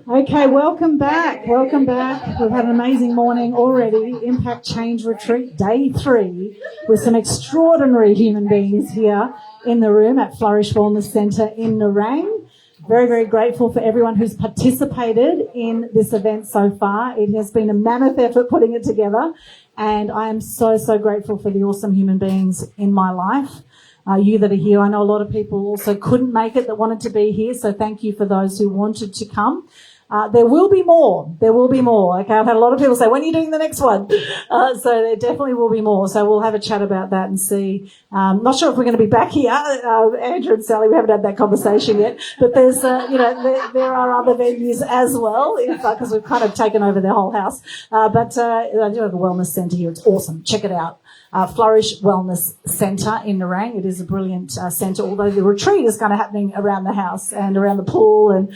Okay, welcome back. Welcome back. We've had an amazing morning already. Impact Change Retreat, day 3, with some extraordinary human beings here in the room at Flourish Wellness Centre in Nerang. Very, very grateful for everyone who's participated in this event so far. It has been a mammoth effort putting it together, and I am so, so grateful for the awesome human beings in my life. You that are here, I know a lot of people also couldn't make it that wanted to be here, so thank you for those who wanted to come. There will be more. There will be more. Okay, I've had a lot of people say, when are you doing the next one? So there definitely will be more. So we'll have a chat about that and see. Not sure if we're going to be back here, Andrew and Sally. We haven't had that conversation yet. But there's, there are other venues as well, because we've kind of taken over their whole house. But I do have a wellness centre here. It's awesome. Check it out. Flourish Wellness Centre in Nerang. It is a brilliant centre, although the retreat is kind of happening around the house and around the pool. And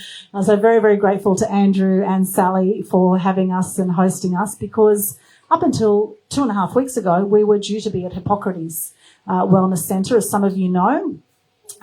so very, very grateful to Andrew and Sally for having us and hosting us, because up until 2.5 weeks ago, we were due to be at Hippocrates Wellness Centre, as some of you know.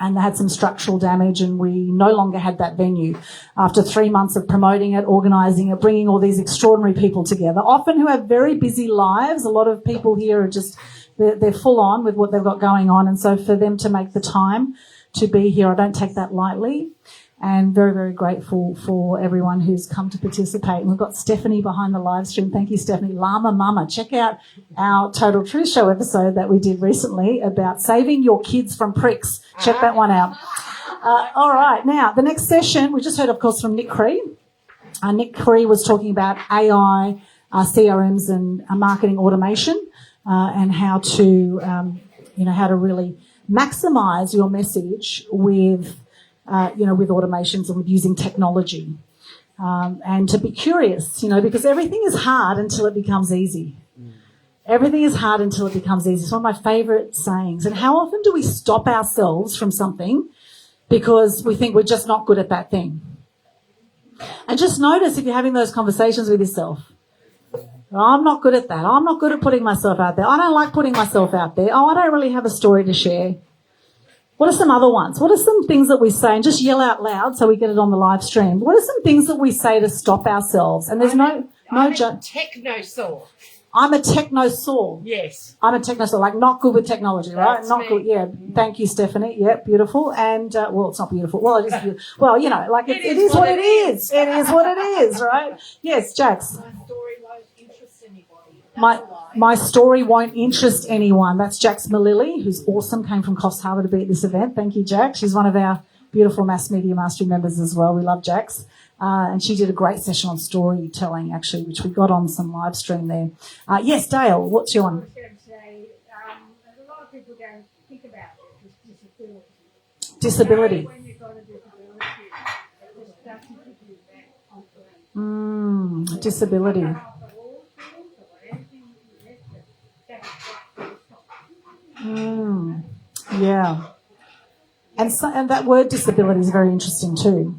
And they had some structural damage, and we no longer had that venue. After 3 months of promoting it, organising it, bringing all these extraordinary people together, often who have very busy lives. A lot of people here are just, they're full on with what they've got going on. And so for them to make the time to be here, I don't take that lightly. And very, very grateful for everyone who's come to participate. And we've got Stephanie behind the live stream. Thank you, Stephanie. Llama Mama. Check out our Total Truth Show episode that we did recently about saving your kids from pricks. Check that one out. All right. Now, the next session, we just heard, of course, from Nick Cree. Nick Cree was talking about AI, CRMs and marketing automation and how to, how to really maximise your message with automations and with using technology, and to be curious, because everything is hard until it becomes easy. Everything is hard until it becomes easy. It's one of my favourite sayings. And how often do we stop ourselves from something because we think we're just not good at that thing? And just notice if you're having those conversations with yourself. I'm not good at that. I'm not good at putting myself out there. I don't like putting myself out there. I don't really have a story to share. What are some other ones? What are some things that we say, and just yell out loud so we get it on the live stream? What are some things that we say to stop ourselves? And there's I'm a technosaur. I'm a technosaur. Yes. I'm a technosaur, like not good with technology, right? That's not me. good. Yeah. Thank you, Stephanie. Yeah, beautiful. And, it's not beautiful. Well, it is beautiful. Well, it is what it is. It is what it is, right? Yes, Jax. My story won't interest anybody. My story won't interest anyone. That's Jax Malili, who's awesome, came from Coffs Harbour to be at this event. Thank you, Jax. She's one of our beautiful Mass Media Mastery members as well. We love Jax. And she did a great session on storytelling, actually, which we got on some live stream there. Yes, Dale, what's your one? I was going to say, a lot of people don't think about it, is disability. Disability. When you've got a disability, it just doesn't give you that confidence. Disability. Yeah. And that word disability is very interesting too.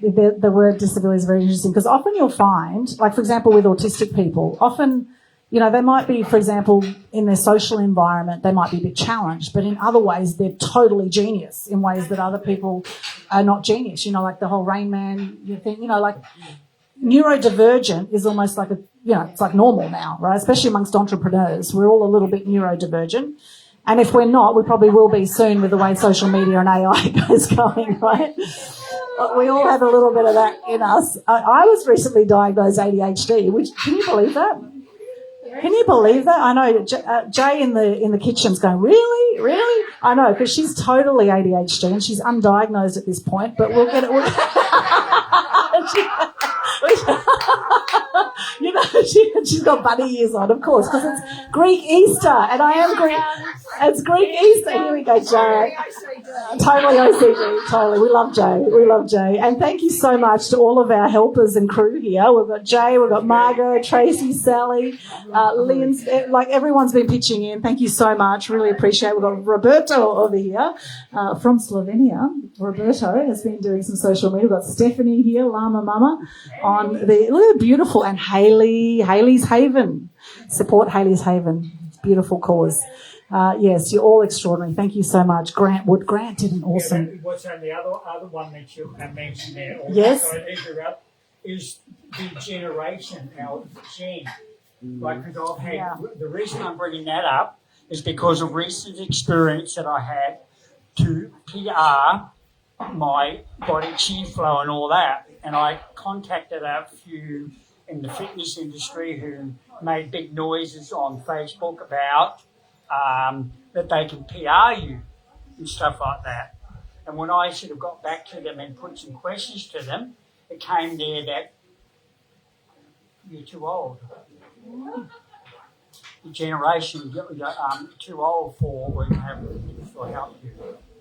The word disability is very interesting, because often you'll find, like, for example, with autistic people, often, they might be, for example, in their social environment, they might be a bit challenged, but in other ways, they're totally genius in ways that other people are not genius. Like the whole Rain Man thing, like neurodivergent is almost like it's like normal now, right? Especially amongst entrepreneurs. We're all a little bit neurodivergent. And if we're not, we probably will be soon with the way social media and AI is going, right? But we all have a little bit of that in us. I was recently diagnosed ADHD, which, can you believe that? Can you believe that? I know Jay in the kitchen's going, really? Really? I know, because she's totally ADHD and she's undiagnosed at this point, but we'll get it. She's got bunny ears on, of course, because it's Greek Easter, and I am Greek. It's Greek Easter. Here we go, Jay. Totally OCD. Totally. We love Jay. We love Jay. And thank you so much to all of our helpers and crew here. We've got Jay, we've got Margot, Tracy, Sally, Lynn's, like everyone's been pitching in. Thank you so much. Really appreciate it. We've got Roberto over here from Slovenia. Roberto has been doing some social media. We've got Stephanie here, Llama Mama, on the, look at beautiful, and Haley's Haven. Support Haley's Haven. Beautiful cause. Yes, you're all extraordinary. Thank you so much. Grant did an awesome... Yeah, what's on the other one that you mentioned there, or Yes. I leave up, is the generation, our gene. Like, because I've had, the reason I'm bringing that up is because of recent experience that I had to PR my body chi flow and all that. And I contacted a few in the fitness industry who made big noises on Facebook about that they can PR you and stuff like that. And when I sort of got back to them and put some questions to them, it came there that you're too old. The generation, you're too old for help you,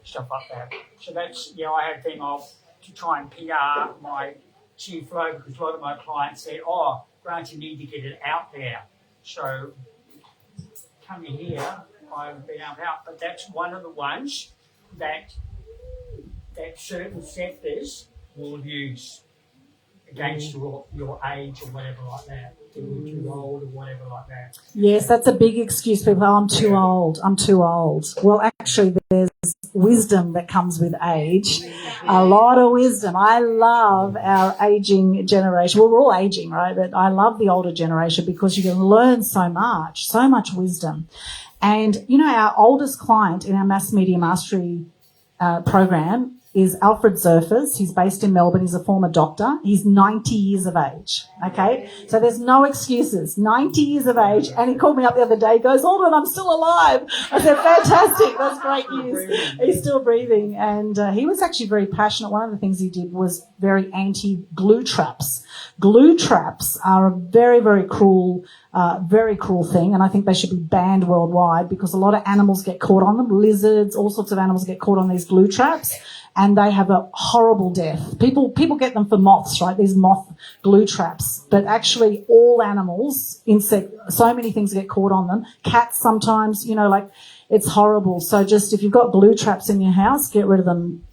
stuff like that. So that's, I had a thing of to try and PR my chi flow because a lot of my clients said, Grant, you need to get it out there. So coming here, I've been able to help. But that's one of the ones that certain sectors will use against your age or whatever like that. You're too old or whatever like that. Yes, that's a big excuse. People, I'm too old. I'm too old. Well, actually, there's wisdom that comes with age. A lot of wisdom. I love our aging generation. Well, we're all aging, right? But I love the older generation because you can learn so much wisdom. And, our oldest client in our Mass Media Mastery program is Alfred Zerfers. He's based in Melbourne. He's a former doctor. He's 90 years of age, okay? So there's no excuses. 90 years of age. And he called me up the other day. He goes, Aldwyn, I'm still alive. I said, fantastic. That's great news. He's still breathing. And he was actually very passionate. One of the things he did was very anti-glue traps. Glue traps are a very, very cruel thing, and I think they should be banned worldwide because a lot of animals get caught on them. Lizards, all sorts of animals get caught on these glue traps, and they have a horrible death. People get them for moths, right? These moth glue traps, but actually all animals, so many things get caught on them. Cats sometimes, it's horrible. So just if you've got glue traps in your house, get rid of them.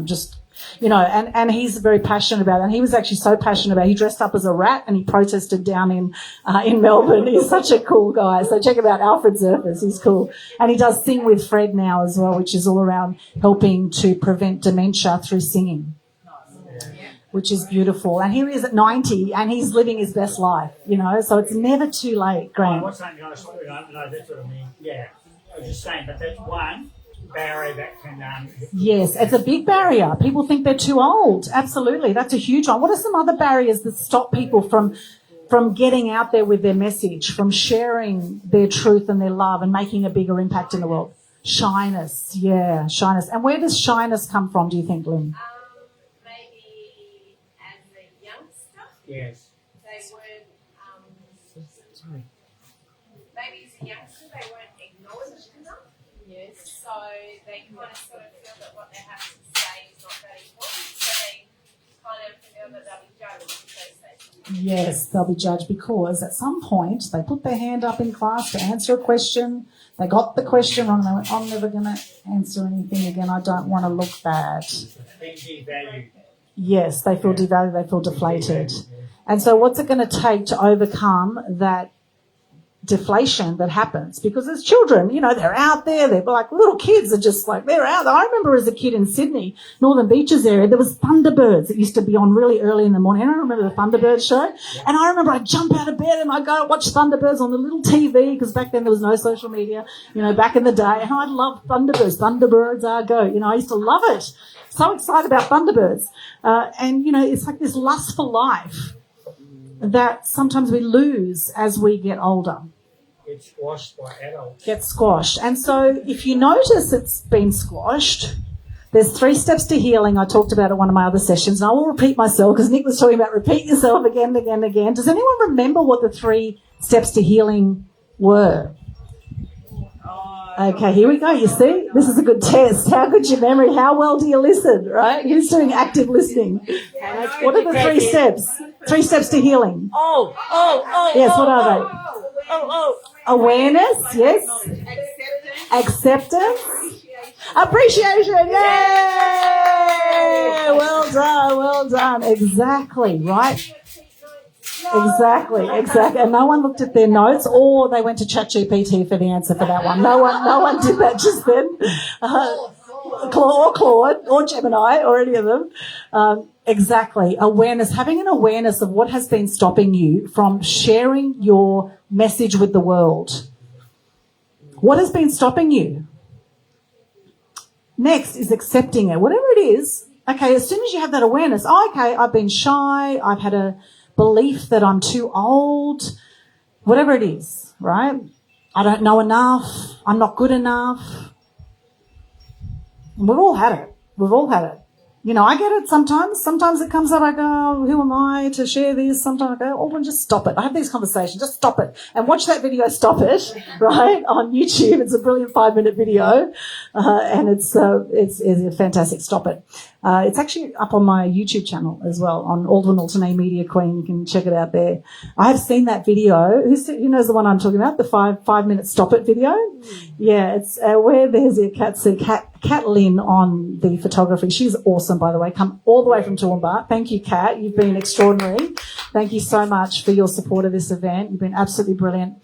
Just and he's very passionate about it. And he was actually so passionate about it. He dressed up as a rat and he protested down in Melbourne. He's such a cool guy. So check him out, Alfred Zerfers. He's cool. And he does Sing with Fred now as well, which is all around helping to prevent dementia through singing, which is beautiful. And here he is at 90 and he's living his best life, so it's never too late, Grant. What's that? No, that's what I mean. Yeah, I was just saying, but that's one barrier that can... Yes, it's a big barrier. People think they're too old. Absolutely. That's a huge one. What are some other barriers that stop people from getting out there with their message, from sharing their truth and their love and making a bigger impact in the world? Shyness. Yeah, shyness. And where does shyness come from, do you think, Lynn? Maybe as a youngster. Yes. They weren't... maybe as a youngster they weren't acknowledged enough. Yes. So they kind of sort of feel that what they have to say is not that important. So they kind of feel that they'll be judged if they say something. Yes, they'll be judged because at some point they put their hand up in class to answer a question. They got the question wrong and they went, I'm never going to answer anything again. I don't want to look bad. Being devalued. Yes, they feel devalued, they feel deflated. And so what's it going to take to overcome that deflation that happens? Because as children, they're out there, they're like little kids are just like, they're out there. I remember as a kid in Sydney, Northern Beaches area, there was Thunderbirds that used to be on really early in the morning. I remember the Thunderbirds show. And I remember I'd jump out of bed and I'd go watch Thunderbirds on the little TV because back then there was no social media, back in the day. And I'd love Thunderbirds. Thunderbirds are go. I used to love it. So excited about Thunderbirds. And it's like this lust for life that sometimes we lose as we get older. It's squashed by adults. Gets squashed. And so if you notice it's been squashed, there's 3 steps to healing. I talked about it in one of my other sessions, and I will repeat myself because Nick was talking about repeat yourself again and again and again. Does anyone remember what the 3 steps to healing were? Okay, here we go. You see, this is a good test. How good's your memory? How well do you listen, right? Who's doing active listening? What are the 3 steps? 3 steps to healing. Yes, what are they? Awareness, yes. Acceptance. Appreciation. Yay! Well done. Exactly, right? Exactly. And no one looked at their notes, or they went to ChatGPT for the answer for that one. No one did that just then. Claude, or Gemini, or any of them. Exactly. Awareness, having an awareness of what has been stopping you from sharing your message with the world. What has been stopping you? Next is accepting it, whatever it is. Okay, as soon as you have that awareness, okay, I've been shy, I've had a belief that I'm too old, whatever it is, right? I don't know enough, I'm not good enough. We've all had it. You know, I get it sometimes. Sometimes it comes up, I go, oh, who am I to share this? Sometimes I go, Aldwyn, just stop it. I have these conversations, just stop it. And watch that video, Stop It, right, on YouTube. It's a brilliant 5-minute video. And it's a fantastic, Stop It. It's actually up on my YouTube channel as well, on Aldwyn Alternate Media Queen. You can check it out there. I have seen that video. Who knows the one I'm talking about? The 5-minute Stop It video? Yeah, it's where there's a Kat Lynn on the photography. She's awesome, by the way. Come all the way from Toowoomba. Thank you, Kat. You've been extraordinary. Thank you so much for your support of this event. You've been absolutely brilliant.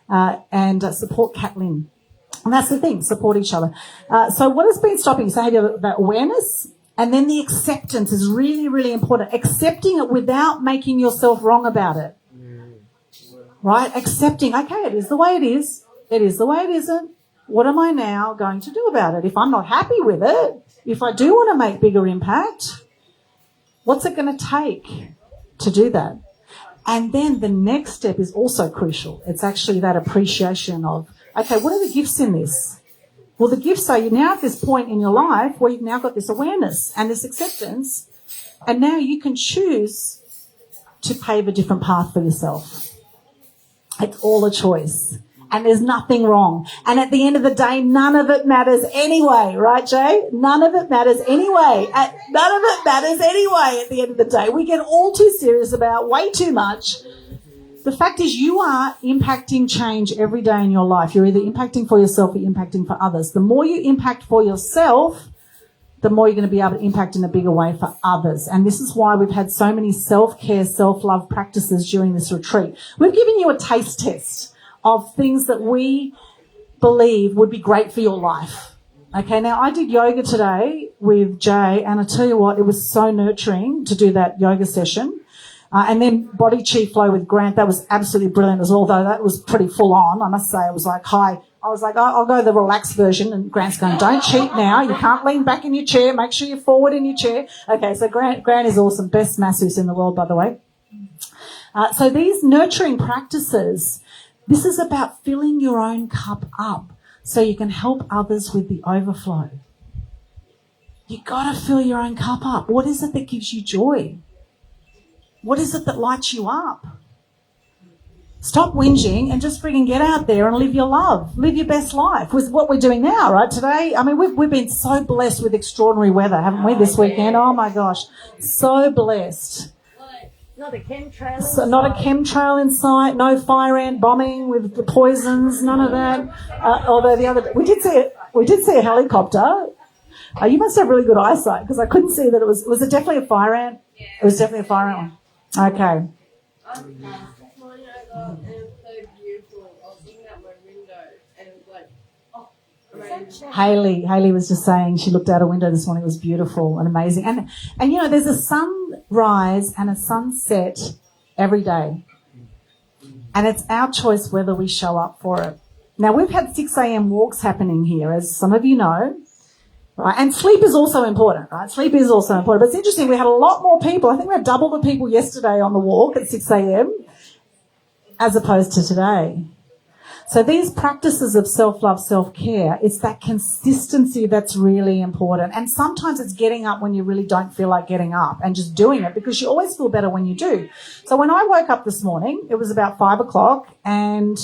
And support Kat Lynn. And that's the thing, support each other. So what has been stopping you? So that awareness, and then the acceptance is really, really important. Accepting it without making yourself wrong about it. Right? Accepting, okay, it is the way it is. It is the way it isn't. What am I now going to do about it? If I'm not happy with it, if I do want to make bigger impact, what's it going to take to do that? And then the next step is also crucial. It's actually that appreciation of, okay, what are the gifts in this? Well, the gifts are you're now at this point in your life where you've now got this awareness and this acceptance, and now you can choose to pave a different path for yourself. It's all a choice. And there's nothing wrong. And at the end of the day, none of it matters anyway, right, Jay? None of it matters anyway. None of it matters anyway at the end of the day. We get all too serious about way too much. The fact is you are impacting change every day in your life. You're either impacting for yourself or impacting for others. The more you impact for yourself, the more you're going to be able to impact in a bigger way for others. And this is why we've had so many self-care, self-love practices during this retreat. We've given you a taste test of things that we believe would be great for your life. Okay, now I did yoga today with Jay, and I tell you what, it was so nurturing to do that yoga session. And then body chi flow with Grant, that was absolutely brilliant as well, though that was pretty full on. I must say, it was like, hi. I was like, I'll go the relaxed version, and Grant's going, don't cheat now. You can't lean back in your chair. Make sure you're forward in your chair. Okay, so Grant is awesome. Best masseuse in the world, by the way. So these nurturing practices, this is about filling your own cup up so you can help others with the overflow. You got to fill your own cup up. What is it that gives you joy? What is it that lights you up? Stop whinging and just freaking get out there and live your love. Live your best life with what we're doing now, right? Today, I mean, we've been so blessed with extraordinary weather, haven't we, this weekend? Oh, my gosh. So blessed. Not a chemtrail. So not a chemtrail in sight, no fire ant bombing with the poisons, none of that. Although we did see a helicopter. You must have really good eyesight because I couldn't see that it was it definitely a fire ant? Yeah. It was definitely a fire ant one. Okay. And it's so beautiful. I was looking out my window and it was like, oh, amazing. Hayley was just saying she looked out a window this morning. It was beautiful and amazing. And you know, there's a sunrise and a sunset every day. And it's our choice whether we show up for it. Now, we've had 6 a.m. walks happening here, as some of you know. Right, and sleep is also important, right? Sleep is also important. But it's interesting, we had a lot more people. I think we had double the people yesterday on the walk at 6 a.m. as opposed to today. So these practices of self-love, self-care, it's that consistency that's really important. And sometimes it's getting up when you really don't feel like getting up and just doing it, because you always feel better when you do. So when I woke up this morning, it was about 5 o'clock and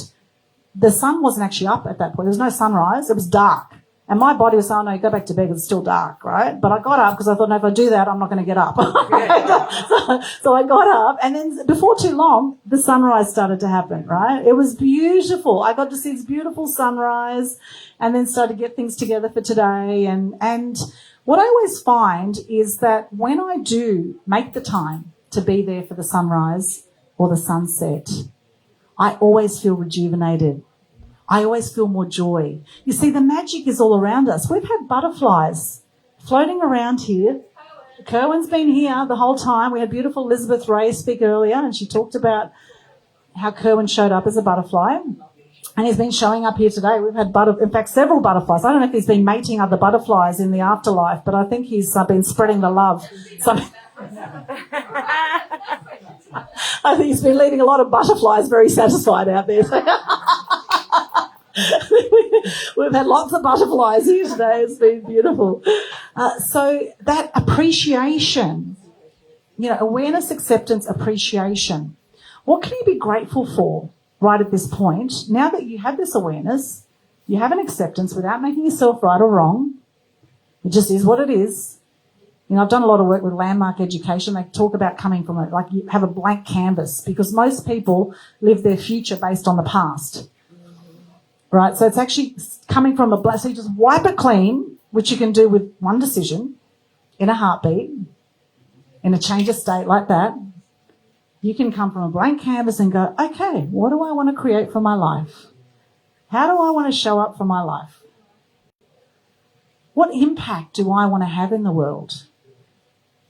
the sun wasn't actually up at that point. There was no sunrise. It was dark. And my body was saying, oh, no, go back to bed, it's still dark, right? But I got up because I thought, no, if I do that, I'm not going to get up. So I got up, and then before too long, the sunrise started to happen, right? It was beautiful. I got to see this beautiful sunrise and then started to get things together for today. And what I always find is that when I do make the time to be there for the sunrise or the sunset, I always feel rejuvenated. I always feel more joy. You see, the magic is all around us. We've had butterflies floating around here. Kerwin's been here the whole time. We had beautiful Elizabeth Ray speak earlier, and she talked about how Kerwin showed up as a butterfly. And he's been showing up here today. We've had, in fact, several butterflies. I don't know if he's been mating other butterflies in the afterlife, but I think he's been spreading the love. I think he's been leaving a lot of butterflies very satisfied out there. We've had lots of butterflies here today. It's been beautiful. So that appreciation, awareness, acceptance, appreciation. What can you be grateful for right at this point? Now that you have this awareness, you have an acceptance without making yourself right or wrong. It just is what it is. I've done a lot of work with landmark education. They talk about coming from you have a blank canvas, because most people live their future based on the past. Right? So it's actually coming from so you just wipe it clean, which you can do with one decision, in a heartbeat, in a change of state like that. You can come from a blank canvas and go, okay, what do I want to create for my life? How do I want to show up for my life? What impact do I want to have in the world?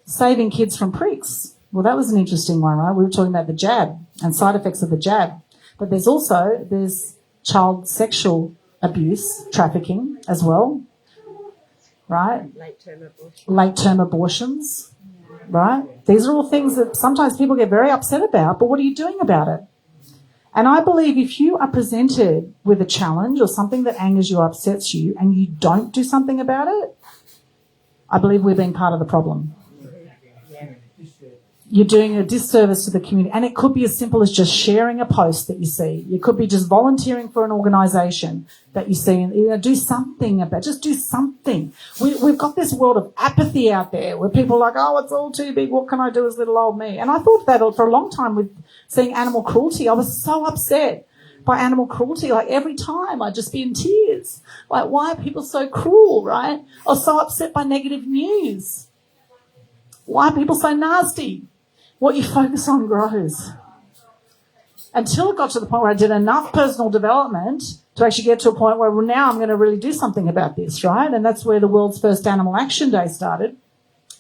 Saving kids from pricks. Well, that was an interesting one, right? We were talking about the jab and side effects of the jab. But there's child sexual abuse, trafficking as well, right? Late-term abortions, right? These are all things that sometimes people get very upset about, but what are you doing about it? And I believe if you are presented with a challenge or something that angers you or upsets you and you don't do something about it, I believe we're being part of the problem. You're doing a disservice to the community. And it could be as simple as just sharing a post that you see. It could be just volunteering for an organisation that you see. And, do something about it. Just do something. We've got this world of apathy out there where people are like, oh, it's all too big. What can I do as little old me? And I thought that for a long time with seeing animal cruelty. I was so upset by animal cruelty. Like every time I'd just be in tears. Like, why are people so cruel, right? Or so upset by negative news. Why are people so nasty? What you focus on grows. Until it got to the point where I did enough personal development to actually get to a point where, well, now I'm going to really do something about this, right? And that's where the world's first Animal Action Day started,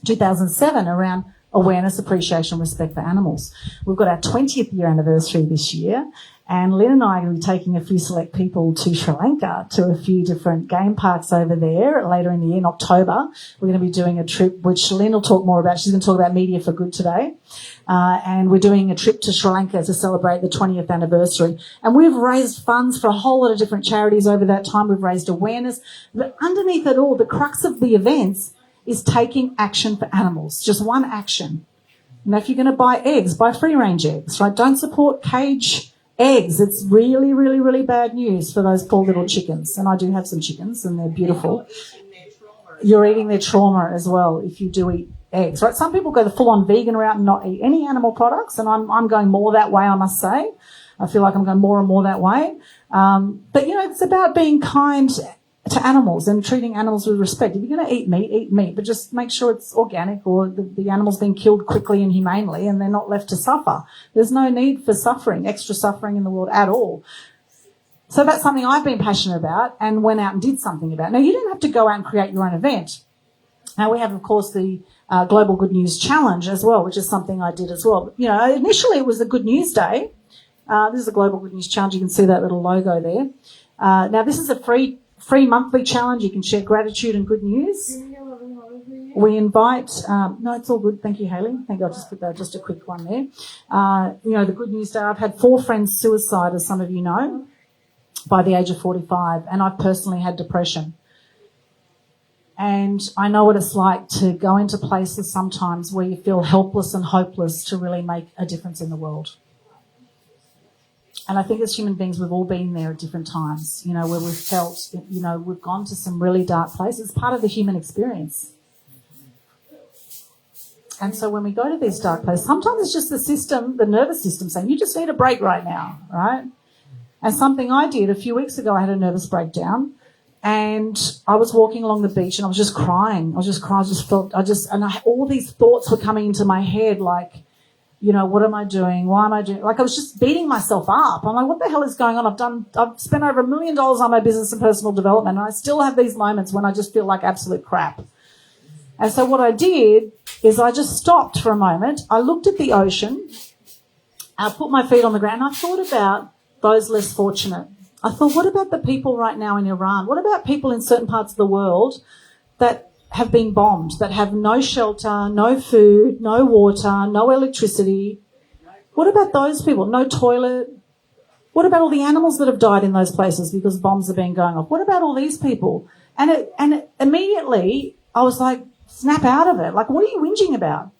2007, around awareness, appreciation, respect for animals. We've got our 20th year anniversary this year, and Lynn and I are going to be taking a few select people to Sri Lanka to a few different game parks over there later in the year, in October. We're going to be doing a trip, which Lynn will talk more about. She's going to talk about Media for Good today. And we're doing a trip to Sri Lanka to celebrate the 20th anniversary. And we've raised funds for a whole lot of different charities over that time. We've raised awareness. But underneath it all, the crux of the events is taking action for animals. Just one action. If you're going to buy eggs, buy free-range eggs, right? Don't support cage eggs. It's really, really, really bad news for those poor little chickens. And I do have some chickens, and they're beautiful. You're eating their trauma as well if you do eat eggs, right? Some people go the full-on vegan route and not eat any animal products, and I'm going more that way, I must say. I feel like I'm going more and more that way. But, it's about being kind to animals and treating animals with respect. If you're going to eat meat, but just make sure it's organic, or the animal's been killed quickly and humanely and they're not left to suffer. There's no need for extra suffering in the world at all. So that's something I've been passionate about and went out and did something about. Now, you didn't have to go out and create your own event. Now, we have, of course, the Global Good News Challenge as well, which is something I did as well. Initially it was a Good News Day. This is the Global Good News Challenge. You can see that little logo there. Now, this is a free monthly challenge. You can share gratitude and good news. We invite, no, it's all good. Thank you, Hayley. I think I'll just put that, just a quick one there. The Good News Day, I've had 4 friends suicide, as some of you know, by the age of 45, and I've personally had depression. And I know what it's like to go into places sometimes where you feel helpless and hopeless to really make a difference in the world. And I think as human beings, we've all been there at different times, where we've felt, we've gone to some really dark places. It's part of the human experience. And so when we go to these dark places, sometimes it's just the nervous system saying, you just need a break right now, right? And something I did a few weeks ago, I had a nervous breakdown. And I was walking along the beach and I was just crying. All these thoughts were coming into my head like, what am I doing? Why am I doing? Like I was just beating myself up. I'm like, what the hell is going on? I've spent over $1 million on my business and personal development, and I still have these moments when I just feel like absolute crap. And so what I did is I just stopped for a moment. I looked at the ocean. I put my feet on the ground. And I thought about those less fortunate. I thought, what about the people right now in Iran? What about people in certain parts of the world that have been bombed, that have no shelter, no food, no water, no electricity? What about those people? No toilet? What about all the animals that have died in those places because bombs have been going off? What about all these people? And immediately I was like, snap out of it. Like, what are you whinging about?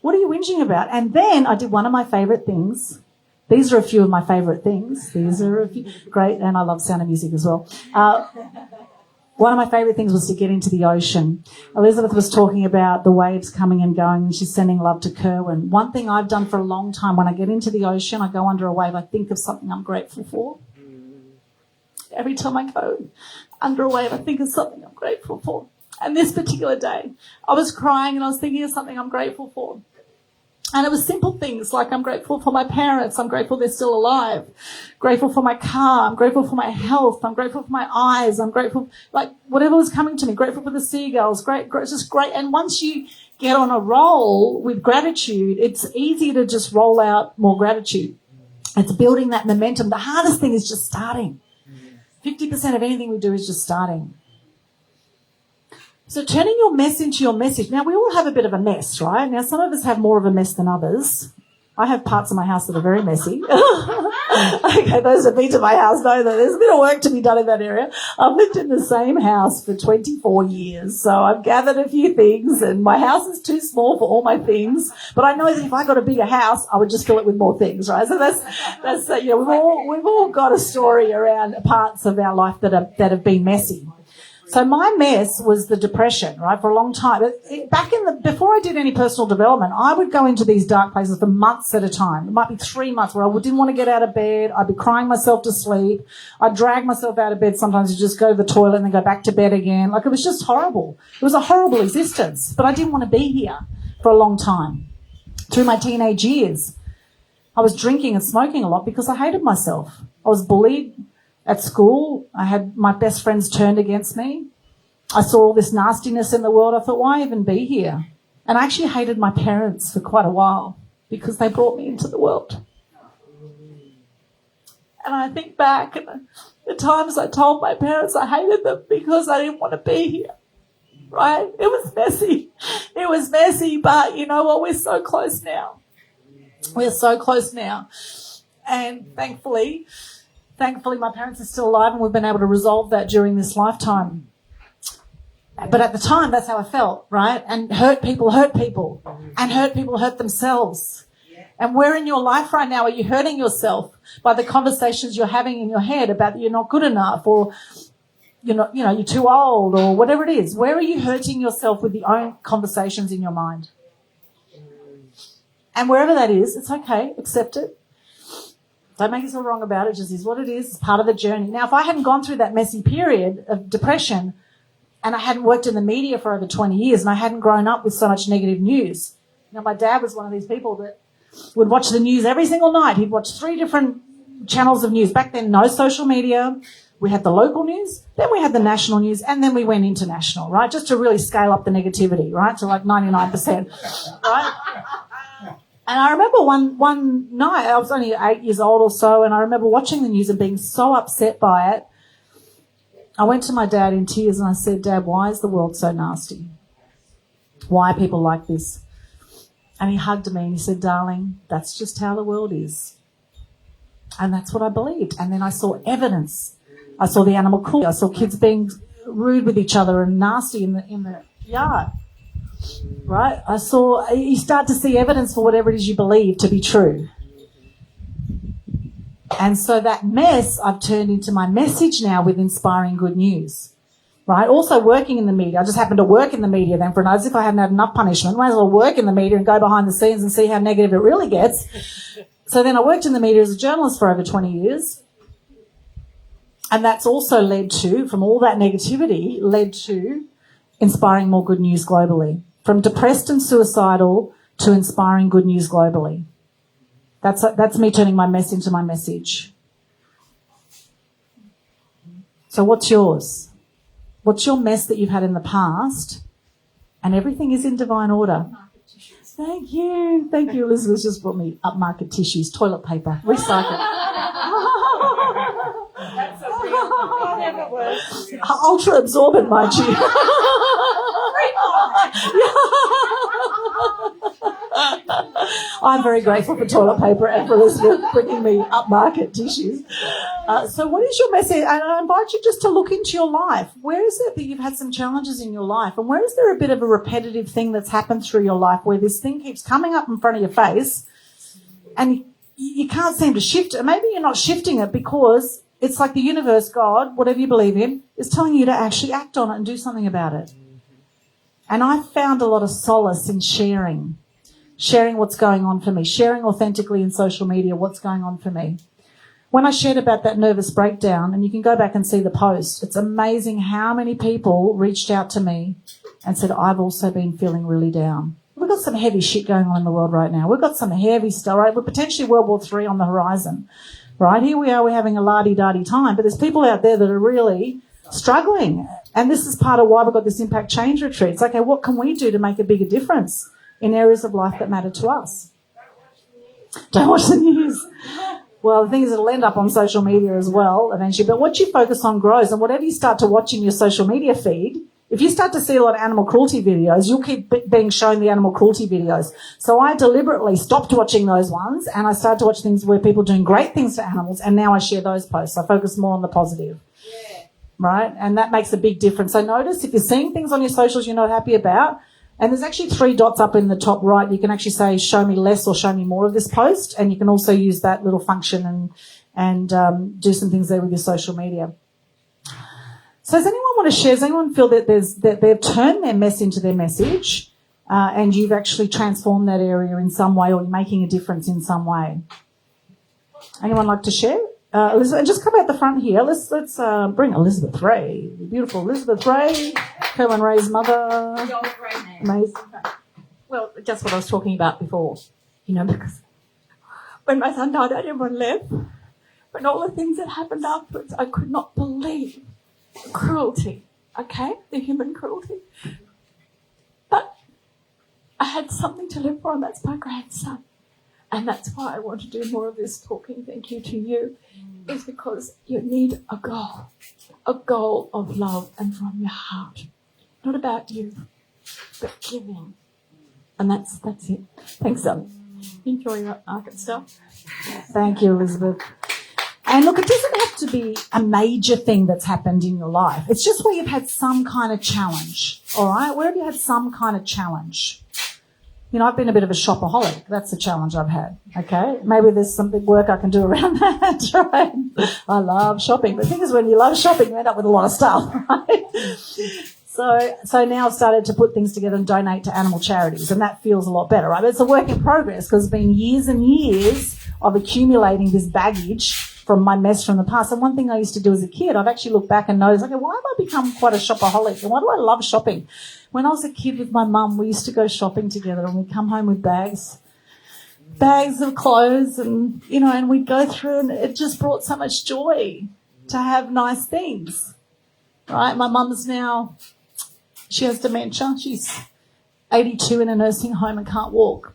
What are you whinging about? And then I did one of my favourite things. These are a few of my favourite things. These are a few. Great, and I love Sound of Music as well. One of my favourite things was to get into the ocean. Elizabeth was talking about the waves coming and going, and she's sending love to Kerwin. One thing I've done for a long time, when I get into the ocean, I go under a wave, I think of something I'm grateful for. Every time I go under a wave, I think of something I'm grateful for. And this particular day, I was crying and I was thinking of something I'm grateful for. And it was simple things like I'm grateful for my parents. I'm grateful they're still alive. Grateful for my car. I'm grateful for my health. I'm grateful for my eyes. I'm grateful, like whatever was coming to me. Grateful for the seagulls. Great, just great. And once you get on a roll with gratitude, it's easy to just roll out more gratitude. It's building that momentum. The hardest thing is just starting. 50% of anything we do is just starting. So turning your mess into your message. Now, we all have a bit of a mess, right? Now, some of us have more of a mess than others. I have parts of my house that are very messy. Okay, those who've been to my house know that there's a bit of work to be done in that area. I've lived in the same house for 24 years, so I've gathered a few things, and my house is too small for all my things. But I know that if I got a bigger house, I would just fill it with more things, right? So that's we've all got a story around parts of our life that have been messy. So my mess was the depression, right, for a long time. Before I did any personal development, I would go into these dark places for months at a time. It might be 3 months where I didn't want to get out of bed. I'd be crying myself to sleep. I'd drag myself out of bed sometimes to just go to the toilet and then go back to bed again. Like, it was just horrible. It was a horrible existence. But I didn't want to be here for a long time. Through my teenage years, I was drinking and smoking a lot because I hated myself. I was bullied at school. I had my best friends turned against me. I saw all this nastiness in the world. I thought, why even be here? And I actually hated my parents for quite a while because they brought me into the world. And I think back at the times I told my parents I hated them because I didn't want to be here, right? It was messy. It was messy, but you know what? We're so close now. We're so close now. And thankfully, my parents are still alive and we've been able to resolve that during this lifetime. But at the time, that's how I felt, right? And hurt people, and hurt people hurt themselves. And where in your life right now are you hurting yourself by the conversations you're having in your head about that you're not good enough, or you're too old, or whatever it is? Where are you hurting yourself with the own conversations in your mind? And wherever that is, it's okay. Accept it. Don't make yourself wrong about it. It just is what it is. It's part of the journey. Now, if I hadn't gone through that messy period of depression, and I hadn't worked in the media for over 20 years, and I hadn't grown up with so much negative news. My dad was one of these people that would watch the news every single night. He'd watch 3 different channels of news. Back then, no social media. We had the local news, then we had the national news, and then we went international, right? Just to really scale up the negativity, right, to like 99%, right? And I remember one night, I was only 8 years old or so, and I remember watching the news and being so upset by it. I went to my dad in tears and I said, Dad, why is the world so nasty? Why are people like this? And he hugged me and he said, darling, that's just how the world is. And that's what I believed. And then I saw evidence. I saw the animal cruelty. I saw kids being rude with each other and nasty in the yard. Right? You start to see evidence for whatever it is you believe to be true. And so that mess I've turned into my message now with inspiring good news, right? Also working in the media. I just happened to work in the media then for as if I hadn't had enough punishment. Might as well work in the media and go behind the scenes and see how negative it really gets. So then I worked in the media as a journalist for over 20 years. And that's also led to, from all that negativity, led to inspiring more good news globally. From depressed and suicidal to inspiring good news globally. That's me turning my mess into my message. So what's yours? What's your mess that you've had in the past? And everything is in divine order. Thank you. Thank you. Elizabeth just brought me upmarket tissues, toilet paper, recycle. That's a real never works. Ultra absorbent, mind you. I'm very grateful for toilet paper and for Elizabeth bringing me upmarket tissues. So what is your message? And I invite you just to look into your life. Where is it that you've had some challenges in your life? And where is there a bit of a repetitive thing that's happened through your life where this thing keeps coming up in front of your face and you can't seem to shift it? Maybe you're not shifting it because it's like the universe, God, whatever you believe in, is telling you to actually act on it and do something about it. And I found a lot of solace in sharing what's going on for me, sharing authentically in social media what's going on for me. When I shared about that nervous breakdown, and you can go back and see the post, it's amazing how many people reached out to me and said, I've also been feeling really down. We've got some heavy shit going on in the world right now. We've got some heavy stuff, right? We're potentially World War III on the horizon, right? Here we are, we're having a la-di-da-di time, but there's people out there that are really struggling. And this is part of why we've got this Impact Change retreat. It's okay, what can we do to make a bigger difference in areas of life that matter to us? Don't watch the news. Well, the thing is, it'll end up on social media as well eventually. But what you focus on grows. And whatever you start to watch in your social media feed, if you start to see a lot of animal cruelty videos, you'll keep being shown the animal cruelty videos. So I deliberately stopped watching those ones and I started to watch things where people are doing great things for animals, and now I share those posts. I focus more on the positive. Yeah. Right? And that makes a big difference. So notice if you're seeing things on your socials you're not happy about, and there's actually 3 dots up in the top right. You can actually say, show me less or show me more of this post. And you can also use that little function and do some things there with your social media. So does anyone want to share? Does anyone feel that they've turned their mess into their message and you've actually transformed that area in some way, or you're making a difference in some way? Anyone like to share? Elizabeth, and just come out the front here. Let's bring Elizabeth Ray, the beautiful Elizabeth Ray, Kerwin Ray's mother. Amazing. Well, just what I was talking about before, because when my son died, I didn't want to live. But all the things that happened afterwards, I could not believe the cruelty, the human cruelty. But I had something to live for, and that's my grandson. And that's why I want to do more of this talking. Thank you to you. Is because you need a goal of love and from your heart. Not about you, but giving. And that's it. Thanks, darling. Enjoy your market stuff. Thank you, Elizabeth. And look, it doesn't have to be a major thing that's happened in your life. It's just where you've had some kind of challenge, all right? Where have you had some kind of challenge? I've been a bit of a shopaholic. That's the challenge I've had, okay? Maybe there's some big work I can do around that, right? I love shopping. But the thing is, when you love shopping, you end up with a lot of stuff, right? So now I've started to put things together and donate to animal charities, and that feels a lot better, right? But it's a work in progress because it's been years and years of accumulating this baggage from my mess from the past. And one thing I used to do as a kid, I've actually looked back and noticed, okay, why have I become quite a shopaholic? And why do I love shopping? When I was a kid with my mum, we used to go shopping together and we'd come home with bags of clothes and, and we'd go through, and it just brought so much joy to have nice things, right? My mum's now, she has dementia. She's 82 in a nursing home and can't walk.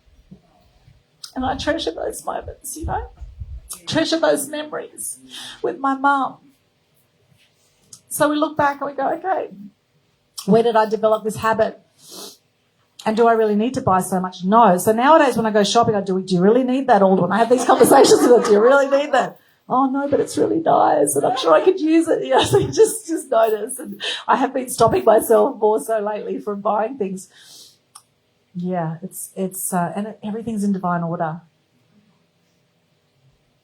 And I treasure those moments, treasure those memories with my mum. So we look back and we go, okay, where did I develop this habit? And do I really need to buy so much? No. So nowadays when I go shopping, do you really need that, Aldwyn? I have these conversations with her. Do you really need that? Oh, no, but it's really nice and I'm sure I could use it. So you just notice. And I have been stopping myself more so lately from buying things. Yeah, and everything's in divine order.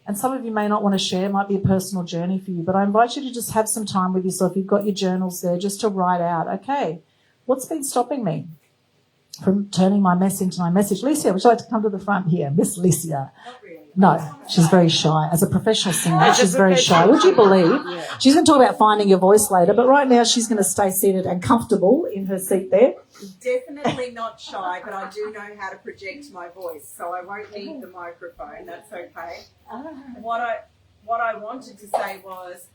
And some of you may not want to share. It might be a personal journey for you. But I invite you to just have some time with yourself. You've got your journals there just to write out, okay, what's been stopping me from turning my mess into my message? Licia, would you like to come to the front here? Miss Licia. Not really. No, she's very shy. As a professional singer, she's very shy. Would you believe? She's going to talk about finding your voice later, but right now she's going to stay seated and comfortable in her seat there. Definitely not shy, but I do know how to project my voice, so I won't need the microphone. That's okay. What I wanted to say was,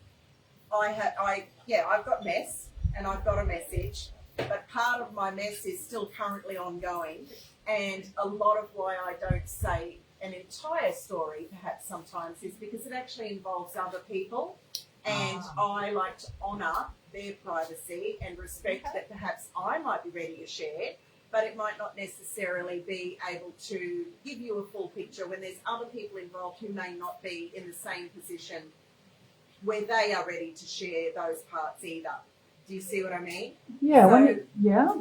I've got mess and I've got a message, but part of my mess is still currently ongoing, and a lot of why I don't say an entire story perhaps sometimes is because it actually involves other people, and I like to honour their privacy and respect that perhaps I might be ready to share, but it might not necessarily be able to give you a full picture when there's other people involved who may not be in the same position where they are ready to share those parts either. Do you see what I mean? Yeah,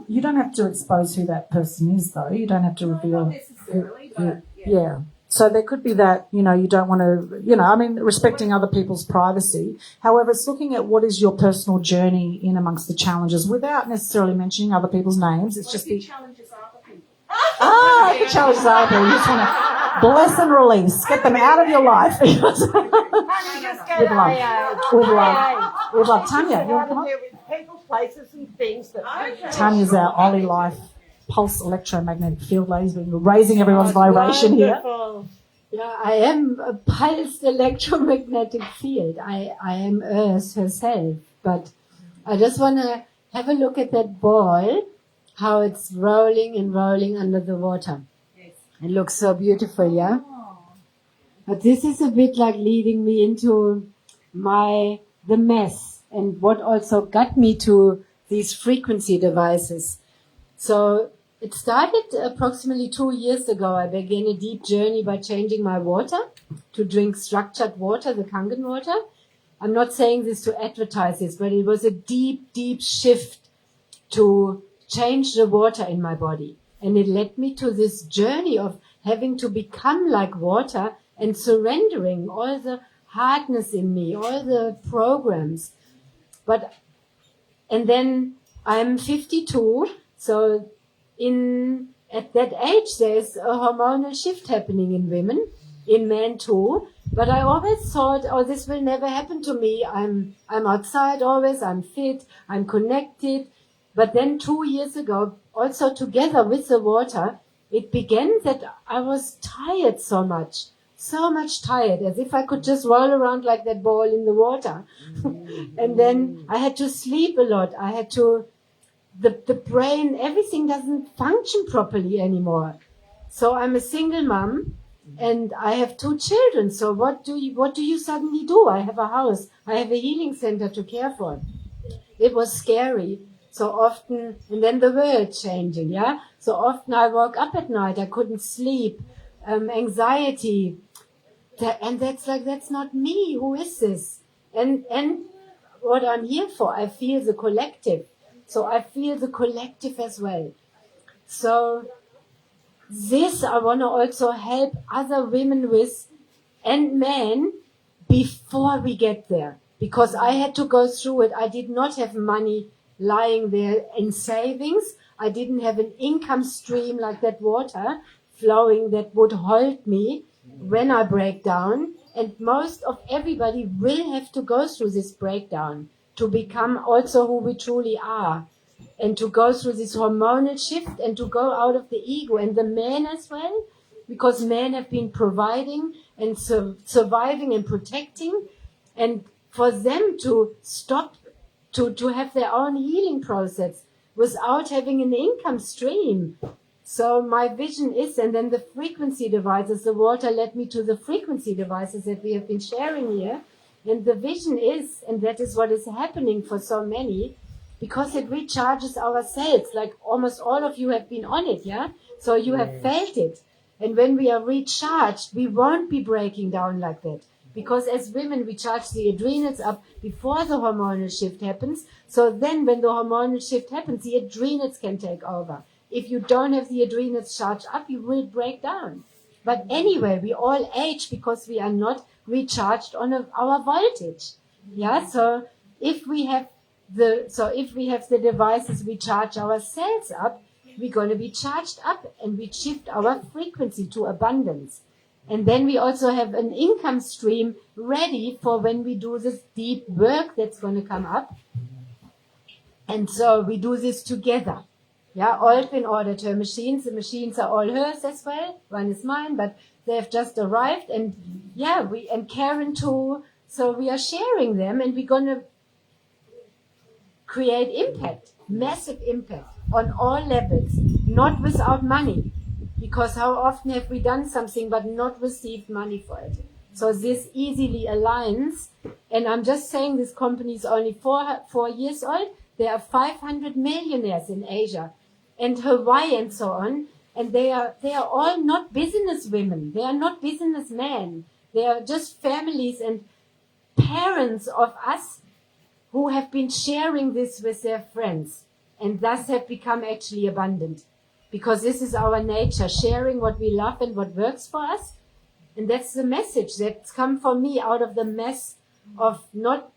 you don't have to expose who that person is, though. You don't have to reveal. Not necessarily, but Yeah. So there could be that, you don't want to, respecting other people's privacy. However, it's looking at what is your personal journey in amongst the challenges without necessarily mentioning other people's names. It's just the challenges other people. the challenges other people. You just want to bless and release, get them out of your life. With love. Tanya, you want to come up? People, places, and things that. Tanya's our Ollie Life pulse electromagnetic field, ladies. We're raising everyone's vibration here. Yeah, I am a pulsed electromagnetic field. I am Earth herself. But I just want to have a look at that ball, how it's rolling and rolling under the water. Yes. It looks so beautiful, yeah? But this is a bit like leading me into the mess, and what also got me to these frequency devices. So it started approximately 2 years ago. I began a deep journey by changing my water to drink structured water, the Kangen water. I'm not saying this to advertise this, but it was a deep, deep shift to change the water in my body. And it led me to this journey of having to become like water and surrendering all the hardness in me, all the programs. And then I'm 52, so at that age there's a hormonal shift happening in women, in men too. But I always thought, this will never happen to me. I'm outside always, I'm fit, I'm connected. But then 2 years ago, also together with the water, it began that I was tired so much tired, as if I could just roll around like that ball in the water. And then I had to sleep a lot. I had to, the brain, everything doesn't function properly anymore. So I'm a single mom and I have 2 children. So what do you suddenly do? I have a house. I have a healing center to care for. It was scary. So often, and then the world changing, yeah? So often I woke up at night, I couldn't sleep, anxiety. And that's not me. Who is this? And what I'm here for, I feel the collective. So I feel the collective as well. So this I want to also help other women with, and men, before we get there. Because I had to go through it. I did not have money lying there in savings. I didn't have an income stream like that water flowing that would hold me when I break down. And most of everybody will have to go through this breakdown to become also who we truly are, and to go through this hormonal shift and to go out of the ego, and the men as well, because men have been providing and surviving and protecting, and for them to stop to have their own healing process without having an income stream. So my vision is, and then the frequency devices, the water led me to the frequency devices that we have been sharing here. And the vision is, and that is what is happening for so many, because it recharges our cells, like almost all of you have been on it, yeah? So you have felt it. And when we are recharged, we won't be breaking down like that. Because as women, we charge the adrenals up before the hormonal shift happens. So then when the hormonal shift happens, the adrenals can take over. If you don't have the adrenals charged up, you will break down. But anyway, we all age because we are not recharged on our voltage. Yeah, so if we have the devices, we charge our cells up, we're going to be charged up, and we shift our frequency to abundance. And then we also have an income stream ready for when we do this deep work that's going to come up. And so we do this together. Yeah, Aldwyn ordered her machines. The machines are all hers as well. One is mine, but they have just arrived. And yeah, and Karen too. So we are sharing them, and we're going to create impact, massive impact on all levels, not without money. Because how often have we done something but not received money for it? So this easily aligns. And I'm just saying this company is only 4 years old. There are 500 millionaires in Asia and Hawaii and so on. And they are all not business women. They are not businessmen. They are just families and parents of us who have been sharing this with their friends and thus have become actually abundant. Because this is our nature, sharing what we love and what works for us. And that's the message that's come for me out of the mess of not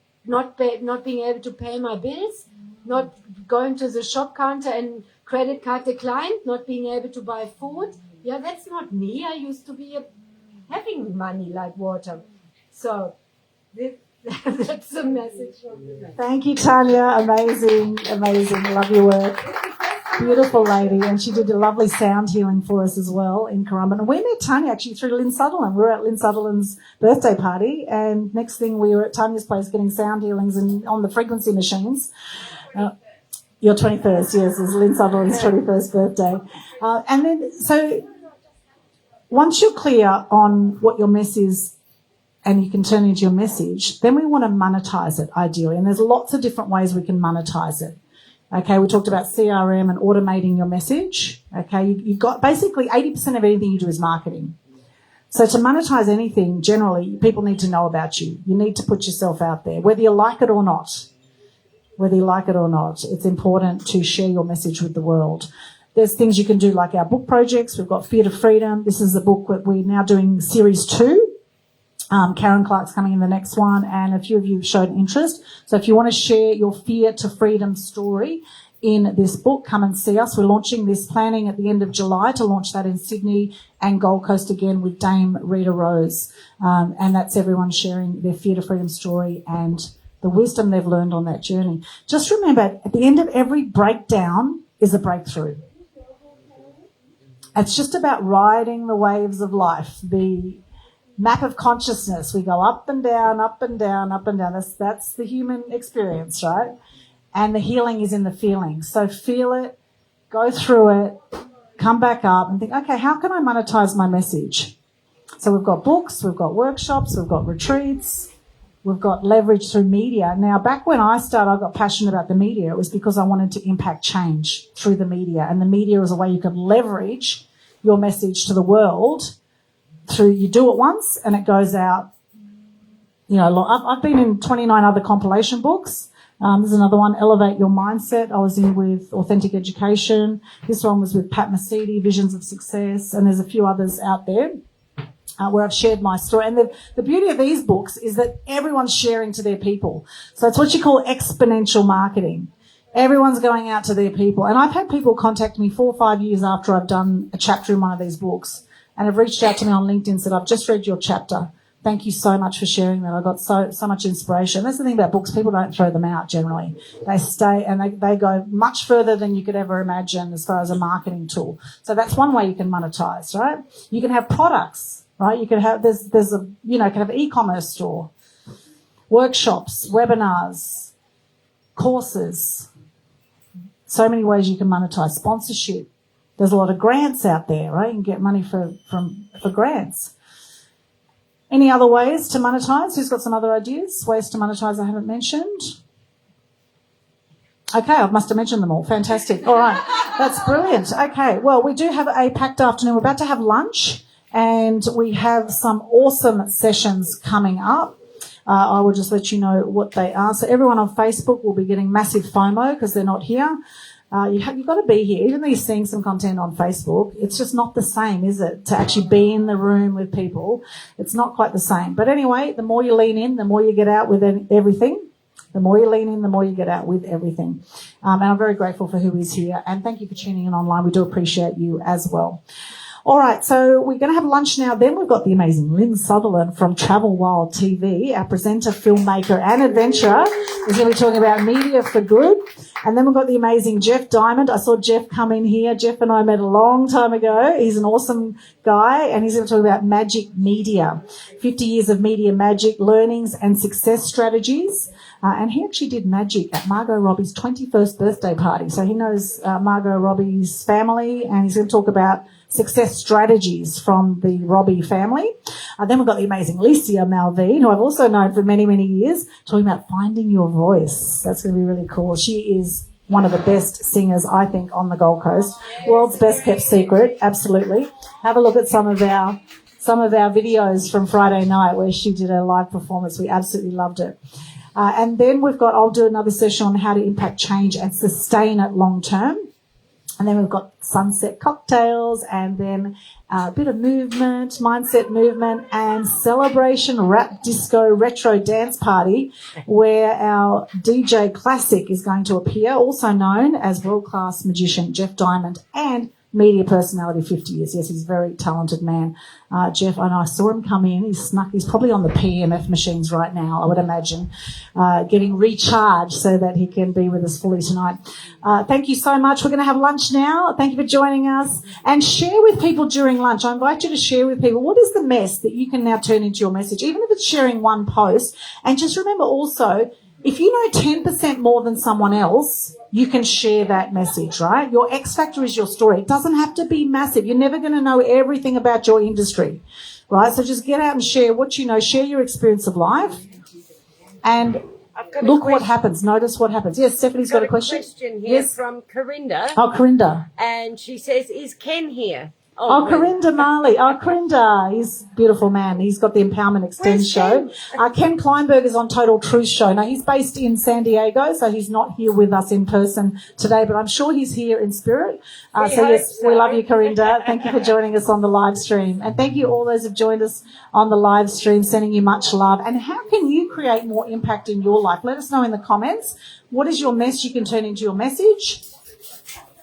being able to pay my bills, not going to the shop counter and credit card declined, not being able to buy food. Yeah, that's not me. I used to be having money like water. So that's the message. Thank you, Tanya. Amazing, amazing. Love your work. Beautiful lady. And she did a lovely sound healing for us as well in Currumbin. And we met Tanya actually through Lynn Sutherland. We were at Lynn Sutherland's birthday party, and next thing we were at Tanya's place getting sound healings on the frequency machines. Your 21st, yes, is Lynn Sutherland's 21st birthday. And then, so once you're clear on what your mess is and you can turn it into your message, then we want to monetize it ideally. And there's lots of different ways we can monetize it. Okay, we talked about CRM and automating your message. Okay, you've got basically 80% of anything you do is marketing. So to monetize anything, generally, people need to know about you. You need to put yourself out there, whether you like it or not. Whether you like it or not, it's important to share your message with the world. There's things you can do like our book projects. We've got Fear to Freedom. This is a book that we're now doing series 2. Karen Clark's coming in the next one, and a few of you have shown interest. So if you want to share your Fear to Freedom story in this book, come and see us. We're launching this, planning at the end of July to launch that in Sydney and Gold Coast again with Dame Rita Rose. And that's everyone sharing their Fear to Freedom story and the wisdom they've learned on that journey. Just remember, at the end of every breakdown is a breakthrough. It's just about riding the waves of life, the map of consciousness. We go up and down, up and down, up and down. That's the human experience, right? And the healing is in the feeling. So feel it, go through it, come back up and think, okay, how can I monetize my message? So we've got books, we've got workshops, we've got retreats, we've got leverage through media. Now, back when I started, I got passionate about the media. It was because I wanted to impact change through the media. And the media is a way you can leverage your message to the world through, you do it once and it goes out. You know, I've been in 29 other compilation books. There's another one, Elevate Your Mindset. I was in with Authentic Education. This one was with Pat Mesiti, Visions of Success. And there's a few others out there where I've shared my story. And the beauty of these books is that everyone's sharing to their people. So it's what you call exponential marketing. Everyone's going out to their people. And I've had people contact me 4 or 5 years after I've done a chapter in one of these books and have reached out to me on LinkedIn and said, I've just read your chapter. Thank you so much for sharing that. I got so much inspiration. That's the thing about books. People don't throw them out generally. They stay and they go much further than you could ever imagine as far as a marketing tool. So that's one way you can monetize, right? You can have products, right? You can have, there's a, you know, can have an e-commerce store, workshops, webinars, courses. So many ways you can monetize. Sponsorship. There's a lot of grants out there, right? You can get money for grants. Any other ways to monetize? Who's got some other ideas? Ways to monetize I haven't mentioned? Okay, I must have mentioned them all. Fantastic. All right. That's brilliant. Okay, well, we do have a packed afternoon. We're about to have lunch and we have some awesome sessions coming up. I will just let you know what they are. So everyone on Facebook will be getting massive FOMO because they're not here. You've got to be here. Even though you're seeing some content on Facebook, it's just not the same, is it? To actually be in the room with people, it's not quite the same. But anyway, the more you lean in, the more you get out with everything. The more you lean in, the more you get out with everything. And I'm very grateful for who is here. And thank you for tuning in online. We do appreciate you as well. All right, so we're going to have lunch now. Then we've got the amazing Lynn Sutherland from Travel Wild TV, our presenter, filmmaker and adventurer. He's going to be talking about media for good. And then we've got the amazing Jeff Diamond. I saw Jeff come in here. Jeff and I met a long time ago. He's an awesome guy, and he's going to talk about magic media, 50 years of media magic, learnings and success strategies. And he actually did magic at Margot Robbie's 21st birthday party. So he knows Margot Robbie's family, and he's going to talk about success strategies from the Robbie family. Then we've got the amazing Licia Malvine, who I've also known for many, many years, talking about finding your voice. That's going to be really cool. She is one of the best singers, I think, on the Gold Coast. World's best kept secret, absolutely. Have a look at some of our videos from Friday night where she did a live performance. We absolutely loved it. And then I'll do another session on how to impact change and sustain it long term. And then we've got sunset cocktails, and then a bit of movement, mindset movement, and celebration rap disco retro dance party where our DJ Classic is going to appear, also known as world-class magician Jeff Diamond and media personality 50 years. Yes, he's a very talented man. Jeff, and I saw him come in. He's probably on the PMF machines right now, I would imagine, getting recharged so that he can be with us fully tonight. Thank you so much. We're going to have lunch now. Thank you for joining us. And share with people during lunch. I invite you to share with people what is the mess that you can now turn into your message, even if it's sharing one post. And just remember also, if you know 10% more than someone else, you can share that message, right? Your X factor is your story. It doesn't have to be massive. You're never going to know everything about your industry, right? So just get out and share what you know, share your experience of life, and look what happens. Notice what happens. Yes, Stephanie's got a question. Here yes. From Corinda. Oh, Corinda. And she says, is Ken here? Oh, Corinda Marley. Oh, Corinda. He's a beautiful man. He's got the Empowerment Extend show. Ken Kleinberg is on Total Truth show. Now, he's based in San Diego, so he's not here with us in person today, but I'm sure he's here in spirit. We love you, Corinda. Thank you for joining us on the live stream. And thank you all those who've joined us on the live stream, sending you much love. And how can you create more impact in your life? Let us know in the comments. What is your mess you can turn into your message?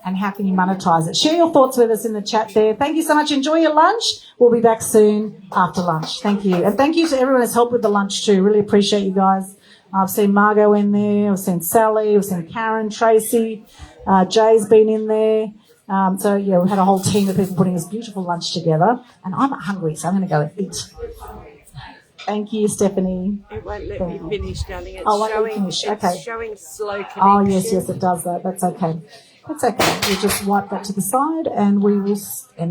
And how can you monetize it? Share your thoughts with us in the chat there. Thank you so much. Enjoy your lunch. We'll be back soon after lunch. Thank you. And thank you to everyone who's helped with the lunch too. Really appreciate you guys. I've seen Margot in there. I've seen Sally. I've seen Karen, Tracy. Jay's been in there. We had a whole team of people putting this beautiful lunch together. And I'm hungry, so I'm going to go and eat. Thank you, Stephanie. It won't let me finish, darling. It's showing slow connection. Oh, yes, it does that. That's okay. That's okay. We'll just wipe that to the side, and we will end.